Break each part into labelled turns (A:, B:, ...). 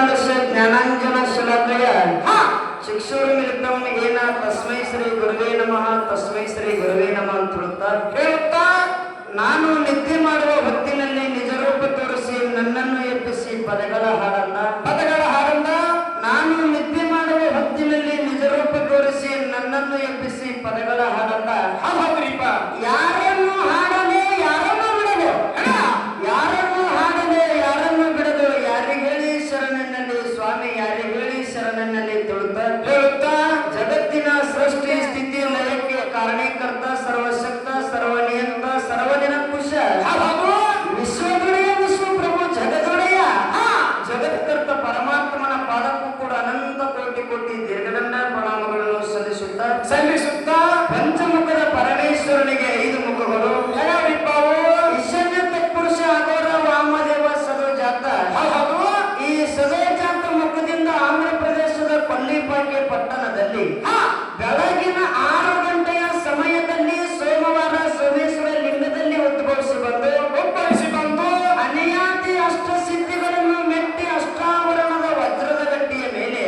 A: ज्ञानानन्दस्य ज्ञानाञ्जनशलाकया चक्षुरुन्मिलितं येन तस्मै श्री गुरुवे नमः तस्मै श्री गुरुवे नमः ಅಂತ ಹೇಳುತ್ತಾ ನಾನು ನಿದ್ದೆ ಮಾಡುವ ಹೊತ್ತಿನಲ್ಲಿ ನಿಜರೂಪ ತೋರಿಸಿ ನನ್ನನ್ನು ಎಬ್ಬಿಸಿ ಪದಗಳ ಹಾಡನ್ನ ನಾನು ನಿದ್ದೆ ಮಾಡುವ ಹೊತ್ತಿನಲ್ಲಿ ನಿಜರೂಪ ತೋರಿಸಿ ನನ್ನನ್ನು ಎಬ್ಬಿಸಿ ಪದಗಳ ಹಾಡನ್ನ ಯಾರನ್ನು ಹಾಡದೆ ಯಾರನ್ನು ಬಿಡದು ಯಾರನ್ನು ಹಾಡದೆ ಯಾರನ್ನು ಬಿಡದು ಯಾರಿಗೆ ಹೇಳಿ ಶರಣನಲ್ಲಿ ಸ್ವಾಮಿ ಯಾರಿಗೆ ಹೇಳಿ ಶರಣನಲ್ಲಿ ಹೇಳುತ್ತಾ ಜಗತ್ತಿನ ಸೃಷ್ಟಿ ಸ್ಥಿತಿ ಲಯಕ್ಕೆ ಕಾರಣೀಕರ್ತ ಸರ್ವಶಕ್ತ ಸರ್ವನಿಯಂತ ಸರ್ವನಿರಂಕುಶ ವಿಶ್ವದೊಡೆಯ ವಿಶ್ವಪ್ರಭು ಜಗದೊಡೆಯ ಜಗತ್ಕರ್ತ ಪರಮಾತ್ಮನ ಪಾದಕ್ಕೂ ಕೂಡ ಅನಂತ ಕೋಟಿ ಕೋಟಿ ದೀರ್ಘದಂಡ ಪ್ರಣಾಮಗಳನ್ನು ಸಲ್ಲಿಸುತ್ತಾ ಪಂಚಮುಖದ ಪರಮೇಶ್ವರನಿಗೆ 5 ಮುಖಗಳು ಈಶಾನ್ಯ ತತ್ಪುರುಷ ಅಘೋರ ವಾಮದೇವ ಸದೋಜಾತ ಈ ಸದೋಜಾತ ಮುಖದಿಂದ ಆಂಧ್ರ ಪ್ರದೇಶದ ಕೊಲ್ಲಿಪಾಕೆ ಪಟ್ಟಣದಲ್ಲಿ ಬೆಳಗಿನ 6 ಗಂಟೆಯ ಸಮಯದಲ್ಲಿ ಸೋಮವಾರ ಸೋಮೇಶ್ವರ ಲಿಂಗದಲ್ಲಿ ಉದ್ಭವಿಸಿ ಬಂದು ಅನಿಯಾತಿ ಅಷ್ಟಸಿದ್ಧಿಗಳನ್ನು ಮೆಟ್ಟಿ ಅಷ್ಟಾವರಣದ ವಜ್ರದ ಗಟ್ಟಿಯ ಮೇಲೆ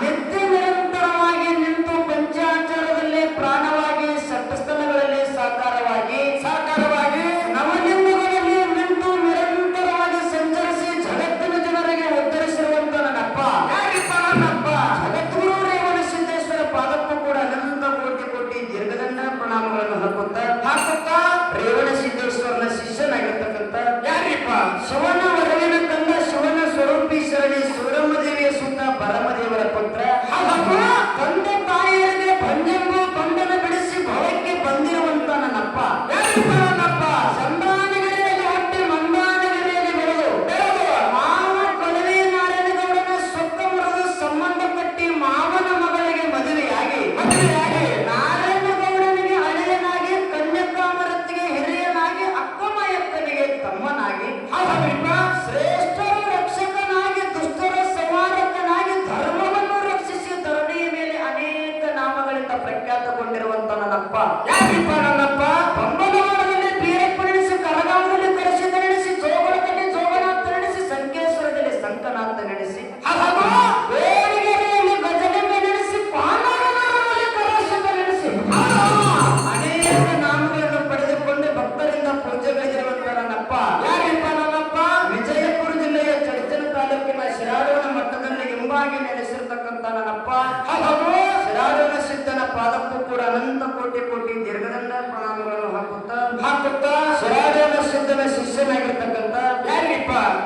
A: ನಿತ್ಯ ನಿರಂತರವಾಗಿ ನಿಂತು ಪಂಚಾಚಾರದಲ್ಲಿ ಪ್ರಾಣವಾಗಿ ಸಪ್ತಸ್ಥಳಗಳಲ್ಲಿ ಸಾಕಾರವಾಗಿ ನವಲಿಂಗಗಳಲ್ಲಿ ನಿಂತು ನಿರಂತರವಾಗಿ ಸಂಚರಿಸಿ ಜಗತ್ತಿನ ಜನರಿಗೆ ಉತ್ತರಿಸಿರುವಂತ ನನ್ನಪ್ಪ ಜಗದ್ಗುರು ರೇವಣ ಸಿದ್ದೇಶ್ವರ ಪಾದಕ್ಕೂ ಕೂಡ ಅನಂತ ಕೋಟಿ ಕೋಟಿ ದೀರ್ಘದಂಡ ಪ್ರಣಾಮಗಳನ್ನು ಹಾಕುತ್ತಾ ರೇವಣ ಸಿದ್ದೇಶ್ವರನ ಶಿಷ್ಯನಾಗಿರ್ತಕ್ಕಂಥ ಶಿವನ ವರವಿನ ಕಂದ ಶಿವನ ಸ್ವರೂಪಿ ಶರಣಿ ಸೂರಮ್ಮದೇವಿಯ ಸುತ್ತ ಪರಮದೇವರ ಪುತ್ರ ತಂದೆ ತಾಯಿಯರಿಗೆ ಬಂಜೆಂಬು ಬಂಧನ ಬಿಡಿಸಿ ಭವಕ್ಕೆ ಬಂದಿರುವಂತ ನನ್ನಪ್ಪ ಸಂಧಾನಗರಿಯಲ್ಲಿ ಹುಟ್ಟಿ ಮಂದಾನಗರಿಯಲ್ಲಿ ಬೆಳೆದು ಮಾವ ಕೊಳವೆ ನಾರಾಯಣಗೌಡನ ಸೊಕ್ಕ ಮುರಿದು ಸಂಬಂಧ ಕಟ್ಟಿ ಮಾವನ ಮಗಳಿಗೆ ಮದುವೆಯಾಗಿ ನಾರಾಯಣಗೌಡನಿಗೆ ಹಳೆಯನಾಗಿ ಕನ್ಯಕಾಮರತಿಗೆ ಹಿರಿಯನಾಗಿ ಅಕ್ಕಮಯಕ್ಕನಿಗೆ ತಮ್ಮನಾಗಿ ಶ್ರೇಷ್ಠರ ರಕ್ಷಕನಾಗಿ ದುಷ್ಟರ ಸಂಹಾರಕನಾಗಿ ಧರ್ಮವನ್ನು ರಕ್ಷಿಸಿ ಧರಣಿಯ ಮೇಲೆ ಅನೇಕ ನಾಮಗಳಿಂದ ಪ್ರಖ್ಯಾತಗೊಂಡಿರುವಂತ ನನ್ನಪ್ಪ ಬಂಬಲವಾಡದಲ್ಲಿ ಬೀರಪ್ಪನೆನಿಸಿ ಕರಗಾಮದಲ್ಲಿ ಕರೆಸಿದನೆನಿಸಿ ಜೋಗಳದಲ್ಲಿ ಜೋಗನಾಥ ನೆನೆಸಿ ಸಂಕೇಶ್ವರದಲ್ಲಿ ಸಂಕನಾಥ ನೆನೆಸಿ ವೇದಿಗೆಯಲ್ಲಿ ಗಜನಿಂಬೆ ನೆನೆಸಿ ಪಾಂಡವರಲ್ಲಿ ಕರೆಸಿದ ನೆನೆಸಿ ಅನೇಕ ನಾಮಗಳನ್ನು ಪಡೆದುಕೊಂಡು ಭಕ್ತರಿಂದ ಪೂಜೆಗಳಿರುವಂತ ನನ್ನಪ್ಪ ವಿಜಯಪುರ ಜಿಲ್ಲೆಯ ಚಡಚಣ ತಾಲೂಕಿನ ಶಿರಾಡೋಣ ಮಠದಲ್ಲಿ ಎಂಬಾಗಿ ನೆಲೆಸಿರ್ತಕ್ಕಂಥ ನನ್ನಪ್ಪ ಶಿರಾಡೋಣ ಸಿದ್ಧನ ಪಾದಕ್ಕೂ ಕೂಡ ಅನಂತ ಕೋಟಿ ಕೋಟಿ ದೀರ್ಘದಂಡ ಪ್ರಣಾಮಗಳನ್ನು ಹಾಕುತ್ತಾ ಶಿರಾಡೋಣ ಸಿದ್ಧನ ಶಿಷ್ಯನಾಗಿರ್ತಕ್ಕಂಥ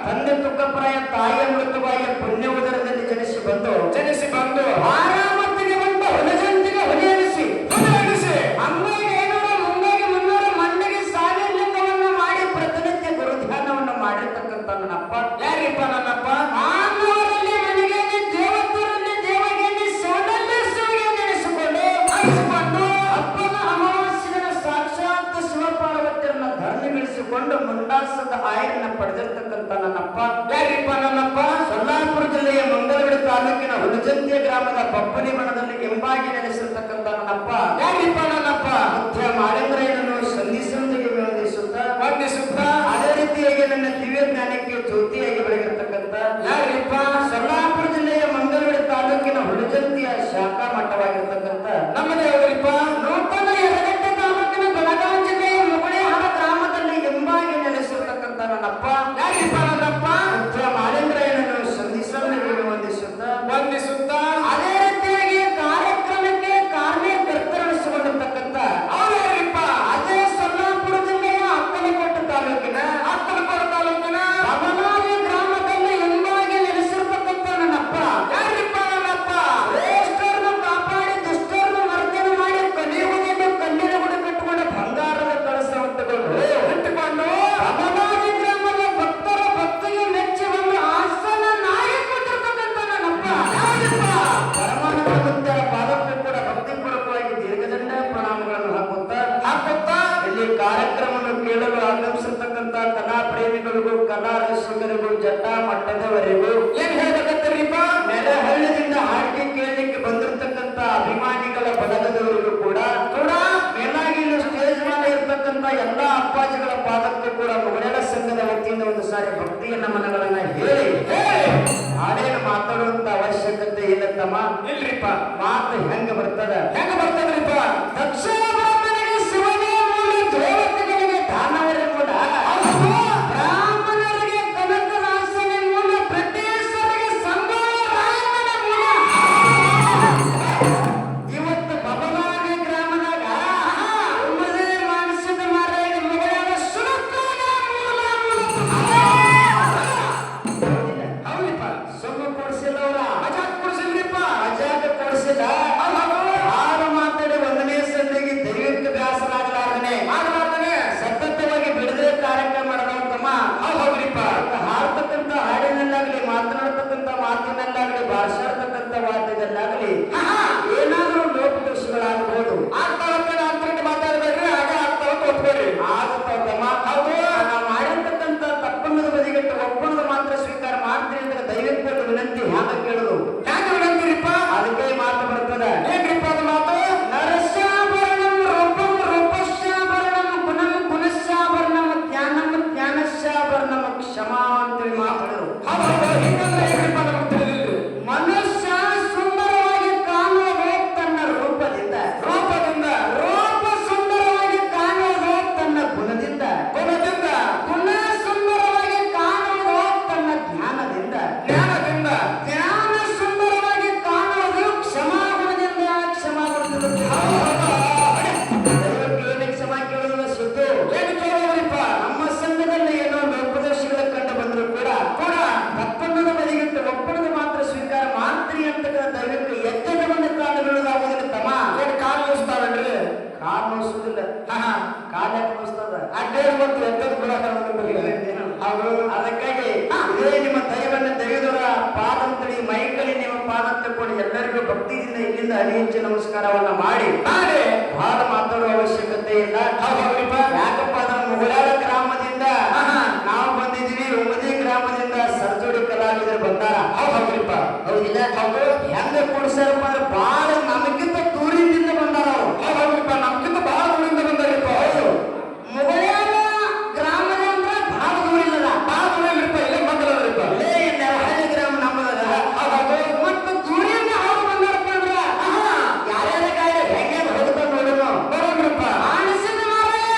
A: ತಂದೆ ತುಕ್ಕಪ್ರಾಯ ತಾಯಿಯ ಮೃತವಾಗಿ ಪುಣ್ಯ ಉದರದಲ್ಲಿ ಜನಿಸಿ ಬಂದು ಆರಾಮತ್ತಿಗೆ ಬಂದು ಹೊಲಜಂತಿಗೆ ಹೊಲಿಯಲಿಸಿ ಅಂಗೈಗೆ 500 ಮುಂಗೈಗೆ 300 ಮಂಡಿಗೆ 1000 ಲಿಂಗವನ್ನು ಮಾಡಿ ಪ್ರತಿನಿತ್ಯ ಗುರುಧ್ಯಾನವನ್ನು ಮಾಡಿರ್ತಕ್ಕಂಥ ನನ್ನಪ್ಪ ಮಾನವರಲ್ಲಿ ಮನೆಗೆಯಲ್ಲಿ ದೇವತರಲ್ಲಿ ದೇವಗೆಯಲ್ಲಿ ಶಿವನಲ್ಲಿ ಶಿವಗೆ ನೆನೆಸಿಕೊಂಡು ಅಪ್ಪನ ಅಮಾವಾಸ್ಯನ ಸಾಕ್ಷಾತ್ ಶಿವಪಾರ್ವತಿಯರನ್ನ ಧರಣಿಗಿಳಿಸಿಕೊಂಡು ಮುಂಡಾಸದ ಆಯರನ್ನ ಪಡೆದಿರ್ತಕ್ಕಂಥ ನನ್ನಪ್ಪ ಸೊಲ್ಲಾಪುರ ಜಿಲ್ಲೆಯ ಮಂಗಲಗಡಿ ತಾಲೂಕಿನ ಹುಲಜಂತಿಯ ಗ್ರಾಮದ ಬಪ್ಪನಿ ಬಣದಲ್ಲಿ ಎಂಬಾಗಿ ನೆಲೆಸಿರ್ತಕ್ಕಂಥ ನನ್ನಪ್ಪ ಮುಖ್ಯ ಮಾಳೇಂದ್ರಯ್ಯನನ್ನು ಸಂಧಿಸಂದಿಗೆ ವಂದಿಸುತ್ತಾ ಅದೇ ರೀತಿಯಾಗಿ ನನ್ನ ದಿವ್ಯ ಜ್ಞಾನಕ್ಕೆ ಜ್ಯೋತಿಯಾಗಿ ಬೆಳಗಿರ್ತಕ್ಕಂಥ ಸೊಲ್ಲಾಪುರ ಜಿಲ್ಲೆಯ ಮಂಗಲಗಡಿ ತಾಲೂಕಿನ ಹುಲಜಂತಿಯ ಶಾಖಾ ಮಠವಾಗಿರ್ತಕ್ಕಂಥ ನಮ್ಮದೇ ನೂತನ ಯರಗಟ್ಟೆ ತಾಲೂಕಿನ ಬೆಳಗಾವಿ ಜಿಲ್ಲೆಯ ಮುಗುಳೇಹಾಳ ಗ್ರಾಮದಲ್ಲಿ ಎಂಬಾಗಿ ನೆಲೆಸಿರ್ತಕ್ಕಂಥ ನನ್ನಪ್ಪ ಮುಖ್ಯ ಮಾಳೇಂದ್ರಯ್ಯನನ್ನು ಸಂಧಿಸಂದಿಗೆ ವಂದಿಸುತ್ತಾ ಅದೇ ರೀತಿಯಾಗಿ ಕಾರ್ಯಕ್ರಮಕ್ಕೆ ಕಾರ್ಯಕರ್ತರಿಸಿಕೊಂಡಿರ್ತಕ್ಕಂಥ ಅದೇ ಸೊಲ್ಲಾಪುರ ಜಿಲ್ಲೆಯ ಅಕ್ಕಲಕೋಟೆ ತಾಲೂಕಿನ ಬಬಲಾದಿ ಗ್ರಾಮದಲ್ಲಿ ಎಂಬಾಗಿ ನೆಲೆಸಿರ್ತಕ್ಕಂಥ ನನ್ನಪ್ಪ ಶ್ರೇಷ್ಠರನ್ನು ಕಾಪಾಡಿ ದುಷ್ಟರನ್ನು ಮರ್ದನ ಮಾಡಿ ಕಲಿಯುವುದನ್ನು ಕಲ್ಲಿನ ಗುಡಿ ಕಟ್ಟಿಕೊಂಡು ಬಂಗಾರದ ಕಳಸ ಇಟ್ಟುಕೊಂಡು ಬಬಲಾದಿ ಗ್ರಾಮದ ಭಕ್ತರ ಭಕ್ತಿಗೆ ಮೆಚ್ಚಿ ಒಂದು ಆಸನ ನಾಯಿ ಕೊಟ್ಟಿರ್ತಕ್ಕಂಥ ನನ್ನಪ್ಪ ಪರಮಾನಂದ ಭಕ್ತರ ಪಾದಕ್ಕೂ ಕೂಡ ಭಕ್ತಿಪೂರ್ವಕವಾಗಿ ದೀರ್ಘದಂಡ ಪ್ರಣಾಮಗಳನ್ನು ಹಾಕುತ್ತಾ ಇಲ್ಲಿ ಕಾರ್ಯಕ್ರಮವನ್ನು ಕೇಳಲು ಆಗಮಿಸಿರ್ತಕ್ಕಂಥ ಕಲಾ ಪ್ರೇಮಿಗಳಿಗೂ ಕಲಾ ರಸಿಕರಿಗೂ ಜಟ್ಟ ಮಟ್ಟದವರೆಗೂ ಏನ್ ಹೇಳಬೇಕಂತರಿಪ್ಪ ನೆಲಹಳ್ಳಿಯಿಂದ ಹಾಡಿಕೆ ಕೇಳಲಿಕ್ಕೆ ಬಂದಿರತಕ್ಕಂಥ ಅಭಿಮಾನಿಗಳ ಬಳಗದವರಿಗೂ ಕೂಡ ಮೇಲಾಗಿ ಇಲ್ಲಿ ಸ್ಟೇಜ್ ಮೇಲೆ ಇರ್ತಕ್ಕಂಥ ಎಲ್ಲಾ ಅಪ್ಪಾಜಿಗಳ ಪಾದಕ್ಕೂ ಕೂಡ ಮುಗಳೆಳ ಸಂಘದ ವತಿಯಿಂದ ಒಂದು ಸಾರಿ ಭಕ್ತಿಯ ನಮನಗಳನ್ನ ಹೇಳಿ ಹಾಡೇ ಹೆಂಗ್ರಿಪ್ಪ ಮಾತು ಹೆಂಗ ಬರ್ತದ್ರಿಪ್ಪ ದಕ್ಷಿಣ ಬ್ರಾಹ್ಮಣರಿಗೆ ಶಿವನೇ ಮೂಲ ದೇವತೆಗಳಿಗೆ ದಾನವರೇ ಮೂಲ ಬ್ರಾಹ್ಮಣರಿಗೆ ಕನಕದಾಸನೇ ಮೂಲ ಬ್ರಿಟಿಷರಿಗೆ ಸಂಗೊಳ್ಳಿ ರಾಯಣ್ಣನ ಮೂಲ ಇವತ್ತು ಬಬಲಾದಿ ಗ್ರಾಮದಾಗ ಉಮ್ಮದೆ ಮಾನಸಿಕ ಮಾರಾಯ ಮಗಳ ಸುರತ್ನಾಗ ಮೂಲ ಹೌದಿಪ್ಪ ಸೊಮ್ಮ ಕೊಡಿಸಿಲ್ಲವ್ರ ಅಜಾಕ್ ಕೊಡಿಸಿಲ್ರಿಪ್ಪ ಅಜಾಕ್ ಕೊಡಿಸಿಲ್ಲ ಆರು ಮಾತಾಡಿ ಒಂದನೇ ಸಂದಿಗೆ ದೈವಿಕ ಬ್ಯಾಸರಾಗಲಾರ್ದನೆ ಸತತವಾಗಿ ಬಿಡದೆ ಕಾರ್ಯಕ್ರಮ ಮಾಡದಮ್ಮ ಹೌದ್ರಿಪ್ಪ ಹಾಡ್ತಕ್ಕಂಥ ಹಾಡಿನಲ್ಲಾಗ್ಲಿ ಮಾತನಾಡ್ತಕ್ಕಂಥ ಮಾತಿನಲ್ಲಾಗ್ಲಿ ಭಾಷಾಡ್ತಕ್ಕಂಥ ವಾದ್ಯದಲ್ಲಾಗ್ಲಿ ಏನಾದ್ರೂ ಲೋಪದೋಷಗಳಾಗಬಹುದು ಆಗ್ತಾವತ್ತ ಅಂತಕ್ಕೆ ಮಾತಾಡ್ಬೇಡ್ರಿ ಆಗ ಆಗ್ತಾವತ್ತ ಒಪ್ಕೋರಿ ಆಗತ್ತಮ್ಮ ಹೌದು ನಾವು ಮಾಡಿರ್ತಕ್ಕಂಥ ತಪ್ಪನ್ನದ ಬದಿಗಟ್ಟು ಒಪ್ಪಣದ ಮಾತ್ರ ಸ್ವೀಕಾರ ಮಾಡ್ತೀರಿ ಅಂತ ದೈವಿಕ ವಿನಂತಿ ಹ್ಯಾಂಗ ಕೇಳುದು ಹ್ಯಾಂಗ ವಿನಂತಿರಿಪ್ಪ ಅದಕ್ಕೆ ಮಾತು ಬರ್ತದ ಏನ್ರಿಪ್ಪ ಅದು ಮಾತು ನರಸ್ಯಾಭರಣಂ ರೂಪಂ ರೂಪಸ್ಯಾಭರಣಂ ಗುಣಂ ಗುಣಸ್ಯಾಭರಣಂ ಜ್ಞಾನಂ ಜ್ಞಾನಸ್ಯಾಭರಣಂ ಕ್ಷಮಾ ಅಂತೇಳಿ ಮಾತಾಡೋದು ಮನುಷ್ಯ ಸುಂದರವಾಗಿ ಕಾಣುವುದು ತನ್ನ ರೂಪದಿಂದ ರೂಪ ಸುಂದರವಾಗಿ ಕಾಣುವುದು ತನ್ನ ಗುಣದಿಂದ ಗುಣ ಸುಂದರವಾಗಿ ಕಾಣುವುದು ತನ್ನ ಜ್ಞಾನದಿಂದ ಜ್ಞಾನ ಸುಂದರವಾಗಿ ಕಾಣುವುದು ಕ್ಷಮಾಗುಣದಿಂದ ದೈವಕ್ಕೆ ಕ್ಷಮಾ ಕೇಳುವುದ ಸುದ್ದು ಏನು ಕೇಳುವುದಿಪ್ಪ ನಮ್ಮ ಸಂಘದಲ್ಲಿ ಏನೋ ಲೋಪದೋಷಗಳು ಕಂಡು ಬಂದ್ರು ಕೂಡ ತಪ್ಪನ್ನದ ಬದಿಗಿಟ್ಟು ಒಪ್ಪಣದ ಮಾತ್ರ ಸ್ವೀಕಾರ ಮಾಡ್ತೀರಿ ಅಂತಕ್ಕಂಥ ದೈವಕ್ಕೆ ಎಚ್ಚರವನ್ನು ಕಾಲು ಬೀಳುವುದಾಗುವುದಿಲ್ಲ ತಮ್ಮ ಏನು ಕಾಲು ನೋಯಿಸ್ತಾವಲ್ರಿ ಕಾಲು ನೋಯಿಸುವುದಿಲ್ಲ ಕಾಲ ನೋಯಿಸ್ತದ ಅಡ್ಡೇಳು ಮತ್ತು ಎದ್ದದ್ದು ಕೂಡ ಅದಕ್ಕಾಗಿ ಇದೇ ನಿಮ್ಮ ದೈವವನ್ನು ತೆಗೆದವರ ಪಾದಂತಳಿ ಮೈಕಳಿ ನಿಮ್ಮ ಪಾದ ತಕ್ಕೊಂಡು ಎಲ್ಲರಿಗೂ ಭಕ್ತಿಯಿಂದ ಇಲ್ಲಿಂದ ಅನಿಹಂಚ ನಮಸ್ಕಾರವನ್ನ ಮಾಡಿ ಬಹಳ ಮಾತಾಡುವ ಅವಶ್ಯಕತೆ ಇಲ್ಲ ಯಾಕಪ್ಪ ನಮ್ಮ ಮುಗಳಾಳ ಗ್ರಾಮದಿಂದ ನಾವು ಬಂದಿದ್ದೀವಿ ಉಮದಿ ಗ್ರಾಮದಿಂದ ಸರ್ಜೋಡಿ ಕಲಾವಿದರು ಬಂದಾರ ಹೌದ್ರಿಪ್ಪ ಹೌದಿಲ್ಲ ಹೆಂಗ ಕೊಡ್ಸಾರಪ್ಪ ಅಂದ್ರೆ ಬಹಳ ನಮಗಿಂತ ದೂರದಿಂದ ಬಂದಾರ ಹೌದ್ರಿಪ್ಪ ನಮ್ಗಿಂತ ಬಹಳ ದೂರಿಂದ ಬಂದಾರಿಪ್ಪ ಹೌದು ಮುಗಳಾಳ ಗ್ರಾಮದ ಅಂದ್ರೆ ಬಹಳ ದೂರ ಇಲ್ಲದ ಬಹಳ ದೂರ ಇಲ್ಲಪ್ಪ ಇಲ್ಲೇ ಬಂದರಪ್ಪ ಇಲ್ಲೇ ಹಳ್ಳಿ ಗ್ರಾಮ ನಮ್ಮದ ಮತ್ತು ದೂರಿಂದ ಅವ್ರು ಬಂದಾರಪ್ಪ ಅಂದ್ರ ಯಾರ್ಯಾರ ಗಾಡಿ ಹೆಂಗೆ ಹೋಗ್ಕೊಂಡು ನೋಡೋಣ ಬರೋಣ್ರಪ್ಪ ಆಣಿಸಿದ ಮಾರಾಯ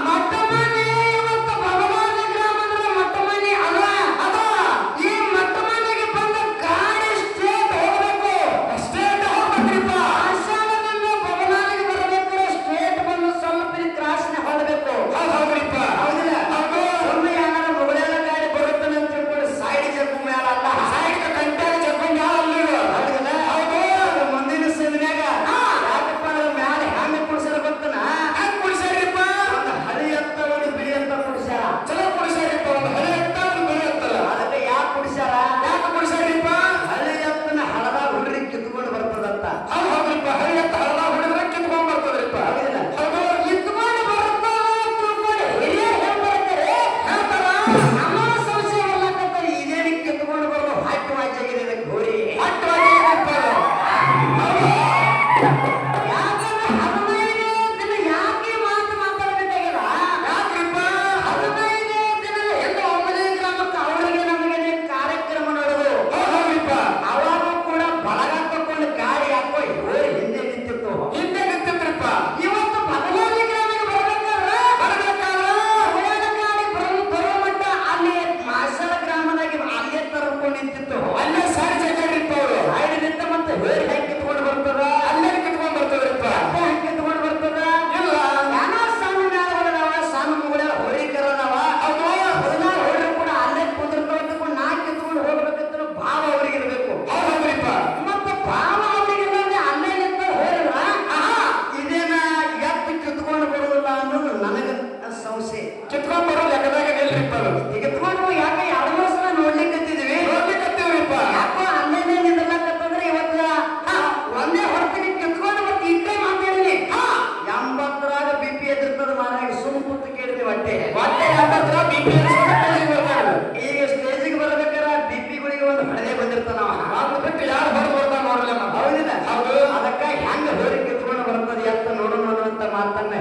A: ಮಟ್ಟ ಮನೆ ಇವತ್ತು ಬಬಲಾದಿ ಗ್ರಾಮ ಅಂದ್ರೆ ಮಟ್ಟ ಮನೆ ಅಲ್ಲ ಈ ಮಟ್ಟ ಮನೆಗೆ ಬಂದ ಗಾಡಿ ಸ್ಟೇಟ್ ಹೋಗ್ಬೇಕು ಸ್ಟೇಟ್ ಹೋಗ್ಬೇಕ್ರಿಪ್ಪ ಆಷಾಢದಿಂದ ಬಬಲಾದಿಗೆ ಬರಬೇಕು ಸ್ಟೇಟ್ ಬಂದು ಸ್ವಲ್ಪ ಕ್ರಾಸ್ನ ಹೊಡಬೇಕು ಹೌದ್ರಿಪ್ಪ ಹೌದಿಲ್ಲ ಒಮ್ಮೆ ಯಾರ ಮುಗಳಾಳ ಗಾಡಿ ಬರುತ್ತಾನೆ ಅಂತ ತಿಳ್ಕೊಂಡು ಸೈಡ್ ಜಗ್ಗು ಮ್ಯಾಲ ಅಲ್ಲ ಸೈಡ್ ಕಂಟ್ಯಾಗ ಜಗ್ಗು ಮ್ಯಾಲ ಅಲ್ಲಿಲ್ಲ ಹೌದಿಲ್ಲ ಹೌದು ಮುಂದಿನ ಸಮಯದಾಗ ಯಾಕಪ್ಪ ಅಂದ್ರೆ ಮ್ಯಾಲ ಹ್ಯಾಂಗ ಕುಡಿಸ್ಯಾರ ಗೊತ್ತನ ಹ್ಯಾಂಗ ಕುಡಿಸ್ಯಾರಿಪ್ಪ ಒಂದು ಹಳಿ ಎತ್ತ ಒಂದು ಬಿಳಿ ಅಂತ ಕುಡಿಸ್ಯಾರ ಚಲೋ ಕುಡಿಸ್ಯಾರಿಪ್ಪ ಒಂದು ಹಳಿ ಎತ್ತ ಒಂದು ಬಿಳಿ ಎತ್ತಲ್ಲ ಅದಕ್ಕೆ ಯಾಕೆ ಕುಡಿಸ್ಯಾರ ಯಾಕೆ ಕುಡಿಸ್ಯಾರಿಪ್ಪ ಹಳಿ ಎತ್ತನ ಹಳದಾಗ ಹುಡ್ರಿ ಕಿತ್ಕೊಂಡು ಬರ್ತದಂತ ಹೌದ್ರಿಪ್ಪ ಹಳಿ ಎತ್ತ ಹಳದಾಗ ಹುಡಿದ್ರೆ ಕಿತ್ಕೊಂಡ್ ಬರ್ತದ್ರಿಪ್ಪ ಹೌದಿಲ್ಲ ಹೌದು ಕಿತ್ಕೊಂಡು ಬರುತ್ತ ತಿಳ್ಕೊಂಡು ಹಿರಿಯರು ಹೇಳ್ಬರ್ತಾರೆ ಹೇಳ್ತಾರ ನಮ್ಮ ಸಂಶಯ ಬರ್ಲಾಕತ್ತ ಇದೇನು ಕಿತ್ಕೊಂಡು ಬರೋದು ಹಟ್ಟು ವಾಚಾಗಿದೆ ಗೋರಿ ಹಟ್ಟು ವಾಚಾಗಿದೆಪ್ಪ ಯಾಕಂದ್ರೆ 15 ದಿನ ಯಾಕೆ ಮಾತು ಮಾತಾಡಬೇಕಾಗಿಲ್ಲ ಯಾಕ್ರಿಪ್ಪ 15 ದಿನ ಎಲ್ಲ ಒಮ್ಮದೇ ಗ್ರಾಮಕ್ಕೆ ಅವರಿಗೆ ನಮಗೆ ಕಾರ್ಯಕ್ರಮ ನೋಡೋದು ಹೌದ್ರಿಪ್ಪ ಅವಾಗ ಕೂಡ ಬಳಗ ತಕೊಂಡು ಗಾಡಿ ಹಾಕೋ ಹೋರಿ ಹಿಂದೆ ನಿಂತಿರ್ರಿಪ್ಪ ಇವತ್ತು ಬದಲಾವಣೆ ಗ್ರಾಮಕ್ಕೆ ಬರಬೇಕಾದ್ರೆ ಹೋರಾಟ ಗಾಡಿ ಬರೋ ಮಟ್ಟ ಅಲ್ಲಿ ಮಾಸಳ ಗ್ರಾಮದಾಗಿ ಅಲ್ಲೇ ತರ್ಕೊಂಡು ನಿಂತಿತ್ತು ಅಲ್ಲೇ ಸಾರಿ ಜಗ್ರಿಪ್ಪ ಅವರು ಸೈಡ್ ನಿಂತ ಮತ್ತೆ ಹೋರಿ ಹೆಂಗೆ ಕಿತ್ಕೊಂಡು ಬರ್ತದ ಅಲ್ಲೇ ಕಿತ್ಕೊಂಡು ಬರ್ತದ್ರಿಪ್ಪ ಹೆಂಗೆ ಕಿತ್ಕೊಂಡು ಬರ್ತದ ಇಲ್ಲ ಯಾನ ಸಣ್ಣ ಮ್ಯಾಲ ಹೊಡೆದವ ಸಣ್ಣ ಮುಗಳ ಹೋರಿ ಕರದವ ಅದು 16 ಹೋರಿ ಕೂಡ ಅಲ್ಲೇ ಕುದುರ್ಕೊಂಡು ನಾ ಕಿತ್ಕೊಂಡು ಹೋಗ್ಬೇಕಂತ ಭಾವ ಅವ್ರಿಗೆ ಇರ್ಬೇಕು ಹೌದ್ರಿಪ್ಪ ಮತ್ತೆ ಭಾವ ಅವ್ರಿಗೆ ಅಲ್ಲೇ ನಿಂತ ಹೋರಿಲ್ಲ ಇದೇನ ಎತ್ತು ಕಿತ್ಕೊಂಡು ಬರೋದಿಲ್ಲ ಅನ್ನೋದು ನನಗೆ ಸಂಶಯ ಕಿತ್ಕೊಂಡು ಬರೋ ಲೆಕ್ಕದಾಗ ಗೆಲ್ರಿಪ್ಪ ಕಿತ್ಕೊಂಡು ಯಾಕೆ 2 ಸಲ ನೋಡ್ಲಿಕ್ಕತ್ತಿದೀವಿ ಯಾಕೋ ಅಲ್ಲೇನೇ ನಿಂದ್ರಲಕ್ಕತ್ತಂದ್ರೆ ಇವತ್ತ ಒಂದೇ ಹೊರತಿಗೆ ಕಿತ್ಕೊಂಡು ಮತ್ತೆ ಇಟ್ಟೇ ಮಾತಾಡಿನಿ 80ರಾಗ ಬಿಪಿ ಎದಿರ್ತದ ಮಾರಾಗ ಸುಮ್ ಕೂತು ಕೇಳಿದ್ವಿ ಹೊಟ್ಟೆ 80ರ ಬಿಪಿ ಈಗ ಸ್ಟೇಜಿಗೆ ಬರ್ಬೇಕಾರ ಬಿಪಿಗಳಿಗೆ ಒಂದು ಹಳದೇ ಬಂದಿರ್ತಾನ ನಾವು ಬಿಟ್ಟು ಯಾರು ಬರ್ತಾ ನೋಡಲ್ಲ ಹೌದಿಲ್ಲ ಅದಕ್ಕಾಗಿ ಹೆಂಗ ಹೋರಿ ಕಿತ್ಕೊಂಡು ಬರ್ತದೆ ಅಂತ ನೋಡೋಣ ಅಂತ ಮಾತನ್ನ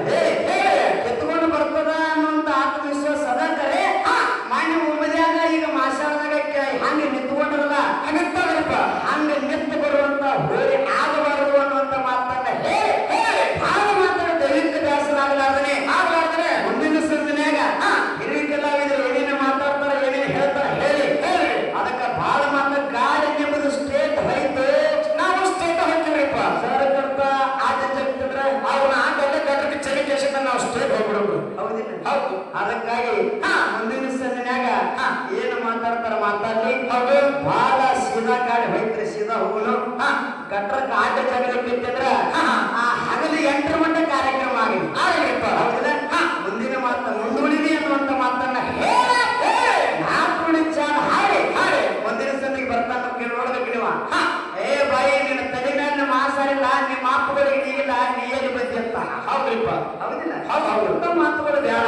A: ಕಿತ್ಕೊಂಡು ಬರ್ತದ ಅನ್ನುವಂತ ಆತ್ಮವಿಶ್ವಾಸ ಅದ ಕರೆ ಮಾನ್ಯ ಉಮ್ಮದ್ಯಾಗ ಈಗ ಮಾಸಾಳದಾಗ ಹಂಗೆ ನಿಂತ್ಕೊಂಡ್ರಲ್ಲ ಹಂಗ ನಿಂತು ಬರುವಂತ ಹೋರಿ ಹೌದು ಬಹಳ ಸೀದಾ ಗಾಡಿ ಹೋಯ್ತ್ರಿ ಸೀದಾ ಹೋಗಲು ಗಟ್ರಕ್ಕೆ ಆಟ ಜಗಲಿಕ್ಕಿತ್ತಂದ್ರ ಆ ಹಗಲು 8 ಗಂಟೆ ಕಾರ್ಯಕ್ರಮ ಆಗಿದೆ ಆಗಿರಪ್ಪ ಹೌದಿಲ್ಲ ಮುಂದಿನ ಮಾತ ಮುಂದೂಡಿದೆ ಅನ್ನುವಂತ ಮಾತನ್ನ ನಾಲ್ಕು ಚಾಲ ಹಾಡಿ ಹಾಡಿ ಮುಂದಿನ ಸಂದಿಗೆ ಬರ್ತಾನ ಕೇಳಿ ನೋಡ್ಬೇಕು ನೀವ ಏ ಬಾಯಿ ನಿನ್ನ ತಲೆ ಮೇಲೆ ಮಾಸಾರಿಲ್ಲ ನಿಮ್ಮ ಮಾತುಗಳಿಗೆ ನೀಗಿಲ್ಲ ನೀ ಏನು ಬಂದಿ ಅಂತ ಹೌದ್ರಿಪ್ಪ ಹೌದಿಲ್ಲ ಹೌದು ಮಾತುಗಳು ಬೇಡ